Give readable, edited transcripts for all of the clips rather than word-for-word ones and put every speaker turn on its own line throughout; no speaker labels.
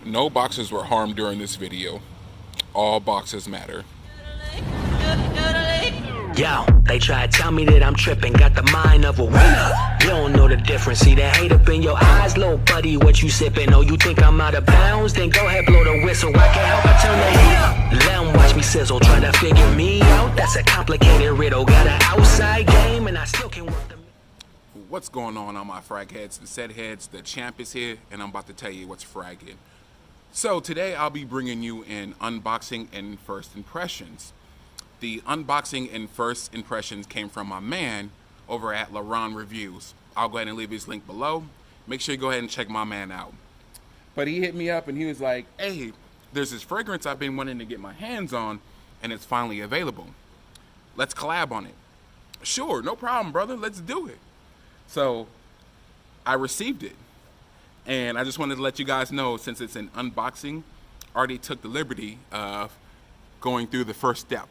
No boxes were harmed during this video. All boxes matter.
Yo, they try to tell me that I'm tripping, got the mind of a winner. You don't know the difference, see the hate up in your eyes, little buddy, what you sipping? Oh, you think I'm out of bounds? Then go ahead, blow the whistle, I can't help but turn the heat up. Let 'em watch me sizzle, try to figure me out, that's a complicated riddle. Got an outside game and I still can work the...
What's going on my frag heads, the set heads? The champ is here, and I'm about to tell you what's fragging. So today I'll be bringing you an unboxing and first impressions. The unboxing and first impressions came from my man over at LaRon Reviews. I'll go ahead and leave his link below. Make sure you go ahead and check my man out. But he hit me up and he was like, hey, there's this fragrance I've been wanting to get my hands on and it's finally available. Let's collab on it. Sure, no problem, brother. Let's do it. So I received it. And I just wanted to let you guys know, since it's an unboxing, I already took the liberty of going through the first step.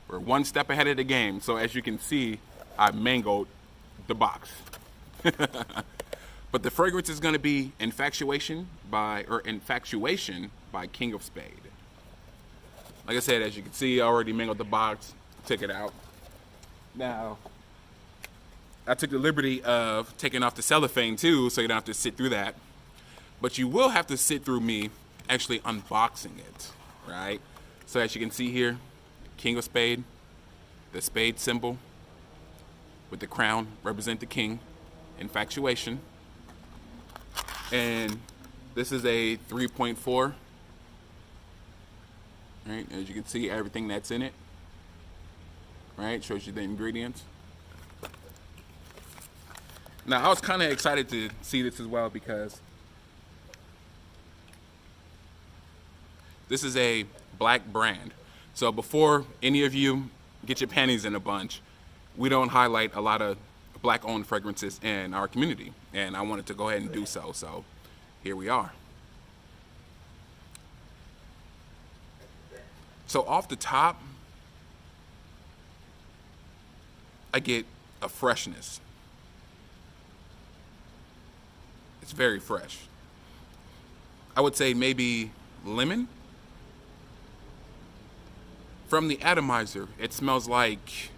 We're one step ahead of the game. So as you can see, I mangled the box. But the fragrance is going to be Infatuation by King of Spade. Like I said, as you can see, I already mangled the box, took it out. Now, I took the liberty of taking off the cellophane too, so you don't have to sit through that. But you will have to sit through me actually unboxing it, right? So as you can see here, King of Spade, the spade symbol with the crown represent the king, Infatuation. And this is a 3.4, right? As you can see, everything that's in it, right? Shows you the ingredients. Now, I was kind of excited to see this as well because this is a black brand. So before any of you get your panties in a bunch, we don't highlight a lot of black-owned fragrances in our community. And I wanted to go ahead and do so. So here we are. So off the top, I get a freshness. It's very fresh. I would say maybe lemon. From the atomizer, it smells like,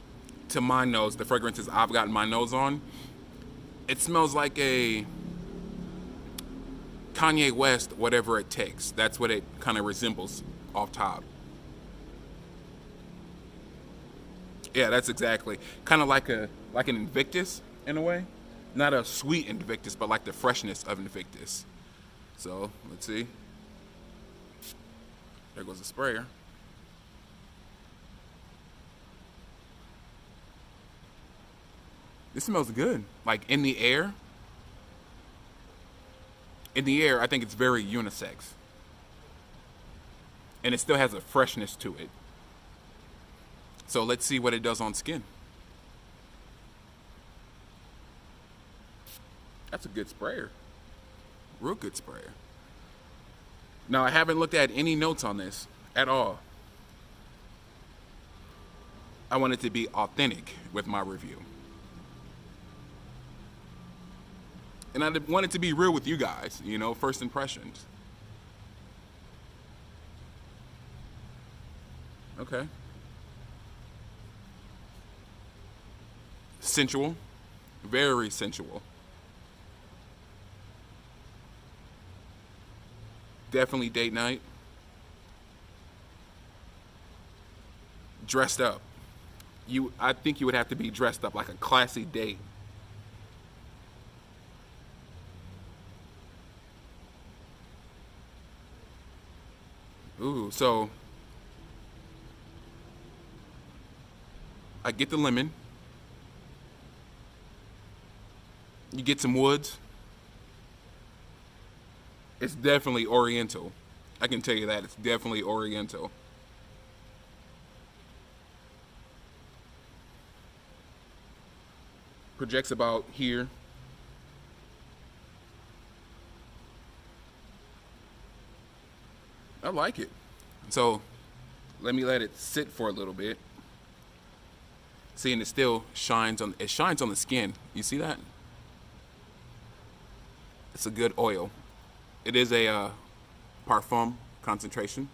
to my nose, the fragrances I've gotten my nose on, it smells like a Kanye West, whatever it takes. That's what it kind of resembles off top. Yeah, that's exactly. Kind of like an Invictus in a way. Not a sweet Invictus, but like the freshness of Invictus. So, let's see. There goes the sprayer. This smells good. Like in the air, I think it's very unisex. And it still has a freshness to it. So let's see what it does on skin. That's a good sprayer. Real good sprayer. Now, I haven't looked at any notes on this at all. I want it to be authentic with my review. And I want it to be real with you guys, you know, first impressions. Okay. Sensual. Very sensual. Definitely date night. Dressed up. I think you would have to be dressed up like a classy date. Ooh, so I get the lemon. You get some woods. It's definitely oriental. I can tell you that. It's definitely oriental. Projects about here. I like it. So let me let it sit for a little bit. See, and it still shines on the skin. You see that? It's a good oil. It is a parfum concentration.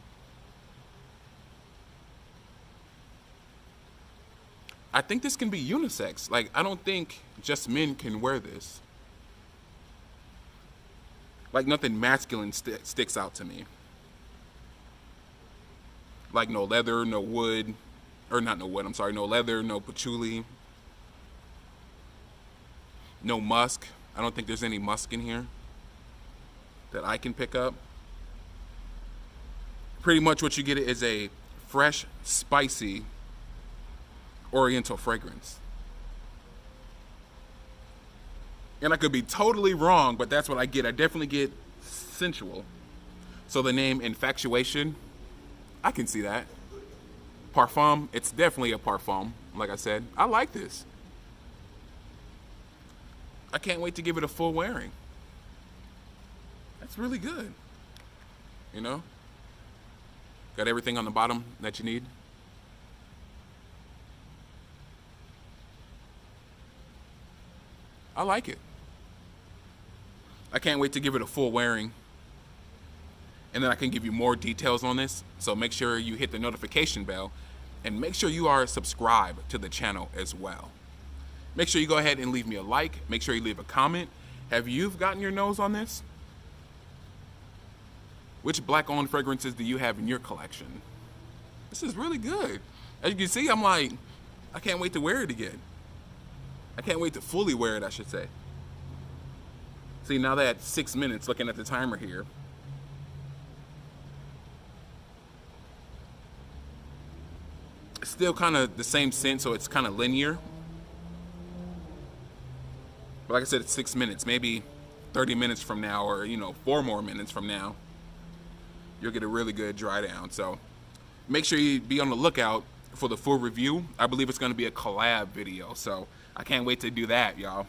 I think this can be unisex. Like, I don't think just men can wear this. Like, nothing masculine sticks out to me. Like, no leather, no wood, or not no wood, I'm sorry, no leather, no patchouli, no musk. I don't think there's any musk in here that I can pick up. Pretty much what you get is a fresh, spicy, oriental fragrance. And I could be totally wrong, but that's what I get. I definitely get sensual. So the name Infatuation, I can see that. Parfum, it's definitely a parfum, like I said. I like this. I can't wait to give it a full wearing. That's really good. You know? Got everything on the bottom that you need. I like it. I can't wait to give it a full wearing. And then I can give you more details on this. So make sure you hit the notification bell and make sure you are subscribed to the channel as well. Make sure you go ahead and leave me a like. Make sure you leave a comment. Have you gotten your nose on this? Which black-owned fragrances do you have in your collection? This is really good. As you can see, I'm like, I can't wait to wear it again. I can't wait to fully wear it, I should say. See, now that 6 minutes, looking at the timer here. It's still kind of the same scent, so it's kind of linear. But like I said, it's 6 minutes, maybe 30 minutes from now, or 4 more minutes from now, you'll get a really good dry down. So make sure you be on the lookout for the full review. I believe it's going to be a collab video, so I can't wait to do that, y'all.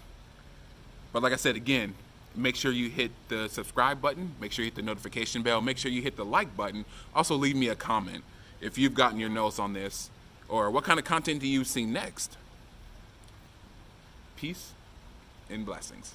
But like I said, again, make sure you hit the subscribe button, make sure you hit the notification bell, make sure you hit the like button. Also leave me a comment if you've gotten your nose on this, or what kind of content do you see next. Peace and blessings.